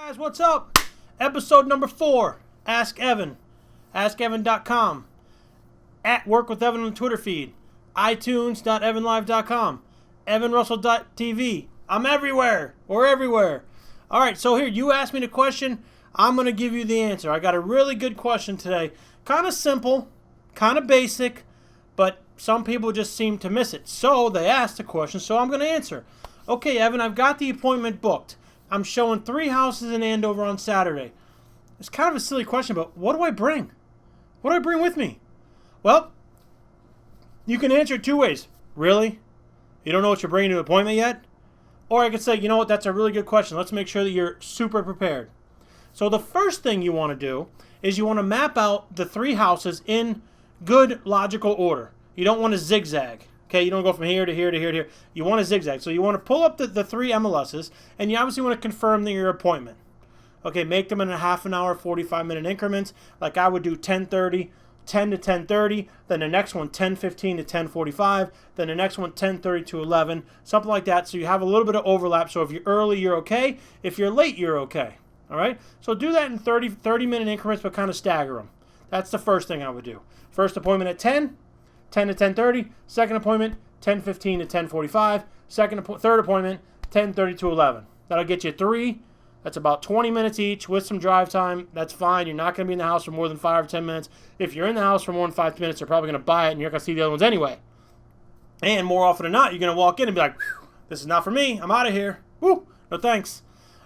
Guys, what's up? Episode number 4. Ask Evan. AskEvan.com. At Work with Evan on the Twitter feed. iTunes.evanlive.com. EvanRussell.tv. I'm everywhere. We're everywhere. All right, so here, you asked me the question. I'm going to give you the answer. I got a really good question today. Kind of simple, kind of basic, but some people just seem to miss it. So they asked the question, so I'm going to answer. Okay, Evan, I've got the appointment booked. I'm showing 3 houses in Andover on Saturday. It's kind of a silly question, but what do I bring? What do I bring with me? Well, you can answer it 2 ways. Really? You don't know what you're bringing to an appointment yet? Or I could say, you know what, that's a really good question. Let's make sure that you're super prepared. So the first thing you want to do is you want to map out the 3 houses in good logical order. You don't want to zigzag. Okay, you don't go from here to here to here to here. You want to zigzag. So you want to pull up the 3 MLSs, and you obviously want to confirm your appointment. Okay, make them in a half an hour, 45-minute increments. Like I would do 10:30, 10 to 10:30, then the next one 10:15 to 10:45, then the next one 10:30 to 11, something like that. So you have a little bit of overlap. So if you're early, you're okay. If you're late, you're okay. All right? So do that in 30-minute increments, but kind of stagger them. That's the first thing I would do. First appointment at 10 to 10:30. Second appointment, 10:15 to 10:45. Third appointment, 10:30 to 11. That'll get you 3. That's about 20 minutes each with some drive time. That's fine. You're not going to be in the house for more than 5 or 10 minutes. If you're in the house for more than 5 minutes, they're probably going to buy it, and you're going to see the other ones anyway. And more often than not, you're going to walk in and be like, this is not for me. I'm out of here. Woo, no thanks.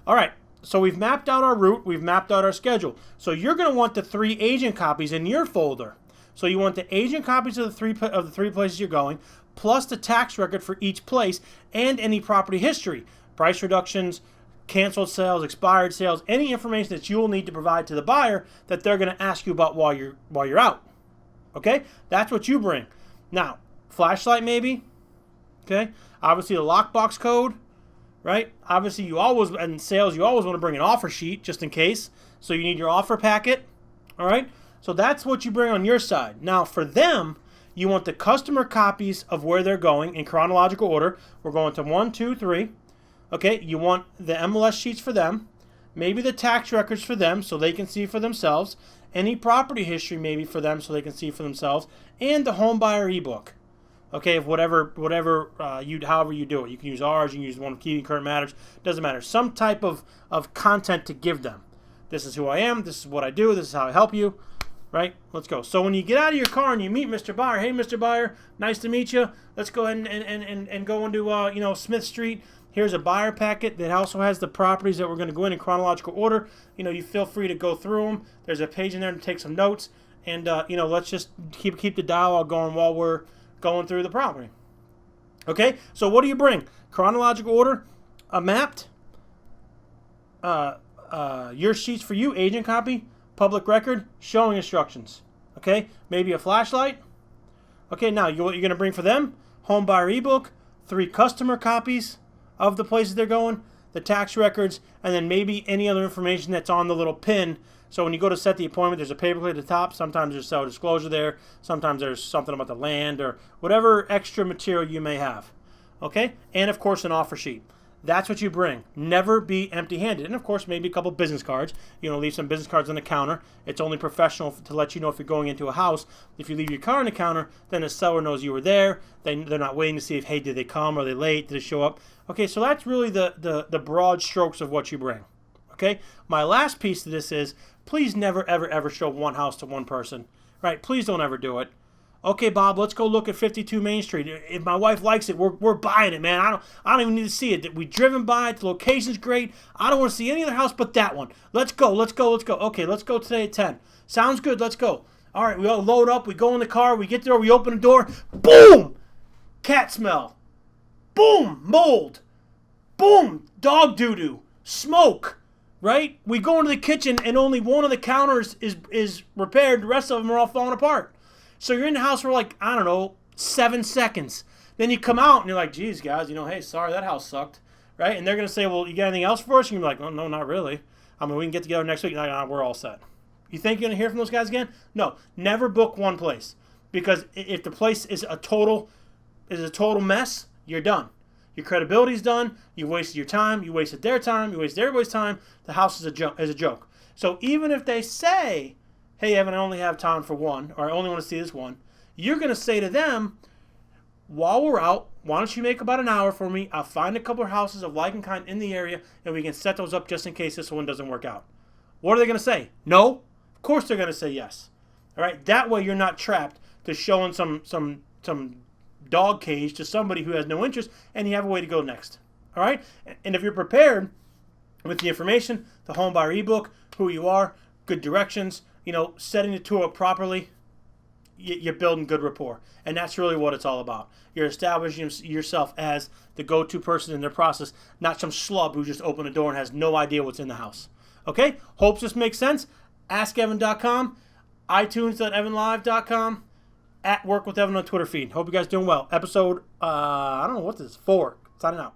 All right. So we've mapped out our route. We've mapped out our schedule. So you're going to want the 3 agent copies in your folder. So you want the agent copies of the three places you're going, plus the tax record for each place and any property history, price reductions, canceled sales, expired sales, any information that you will need to provide to the buyer that they're going to ask you about while you're out. Okay, that's what you bring. Now, flashlight maybe. Okay, obviously the lockbox code, right? Obviously in sales you always want to bring an offer sheet just in case. So you need your offer packet. All right. So that's what you bring on your side. Now for them, you want the customer copies of where they're going in chronological order. We're going to 1, 2, 3. Okay, you want the MLS sheets for them, maybe the tax records for them so they can see for themselves, any property history maybe for them so they can see for themselves, and the home buyer ebook. Okay, of however you do it. You can use ours, you can use one of Key Current Matters, doesn't matter. Some type of content to give them. This is who I am, this is what I do, this is how I help you. Right? Let's go. So when you get out of your car and you meet Mr. Buyer, hey, Mr. Buyer, nice to meet you. Let's go ahead and go into Smith Street. Here's a buyer packet that also has the properties that we're going to go in chronological order. You feel free to go through them. There's a page in there to take some notes. And, let's just keep the dialogue going while we're going through the property. Okay? So what do you bring? Chronological order, a mapped, your sheets for you, agent copy, public record, showing instructions. Okay, maybe a flashlight. Okay, now what you're going to bring for them? Home buyer ebook, 3 customer copies of the places they're going, the tax records, and then maybe any other information that's on the little pin. So when you go to set the appointment, there's a paperclip at the top. Sometimes there's seller disclosure there. Sometimes there's something about the land or whatever extra material you may have. Okay, and of course an offer sheet. That's what you bring. Never be empty-handed. And, of course, maybe a couple business cards. Leave some business cards on the counter. It's only professional to let you know if you're going into a house. If you leave your car on the counter, then the seller knows you were there. They're not waiting to see if, hey, did they come? Are they late? Did they show up? Okay, so that's really the broad strokes of what you bring. Okay? My last piece to this is please never, ever, ever show one house to one person. Right? Please don't ever do it. Okay, Bob, let's go look at 52 Main Street. If my wife likes it, we're buying it, man. I don't even need to see it. We've driven by it. The location's great. I don't want to see any other house but that one. Let's go. Okay, let's go today at 10. Sounds good. Let's go. All right, we all load up. We go in the car. We get there. We open the door. Boom! Cat smell. Boom! Mold. Boom! Dog doo-doo. Smoke. Right? We go into the kitchen and only one of the counters is repaired. The rest of them are all falling apart. So you're in the house for 7 seconds. Then you come out and you're like, geez, guys, hey, sorry, that house sucked. Right? And they're going to say, well, you got anything else for us? And you're like, oh, no, not really. We can get together next week. No, we're all set. You think you're going to hear from those guys again? No. Never book one place. Because if the place is a total mess, you're done. Your credibility's done. You wasted your time. You wasted their time. You wasted everybody's time. The house is a joke. So even if they say, hey, Evan, I only have time for one, or I only want to see this one, you're going to say to them, while we're out, why don't you make about an hour for me? I'll find a couple of houses of like and kind in the area, and we can set those up just in case this one doesn't work out. What are they going to say? No? Of course they're going to say yes. All right? That way you're not trapped to showing some dog cage to somebody who has no interest, and you have a way to go next. All right? And if you're prepared with the information, the home buyer ebook, who you are, good directions, setting the tour up properly, you're building good rapport. And that's really what it's all about. You're establishing yourself as the go-to person in their process, not some schlub who just opened the door and has no idea what's in the house. Okay? Hope this makes sense. AskEvan.com, iTunes.evanlive.com, @WorkWithEvan on Twitter feed. Hope you guys doing well. Episode, I don't know what this is, 4. Signing out.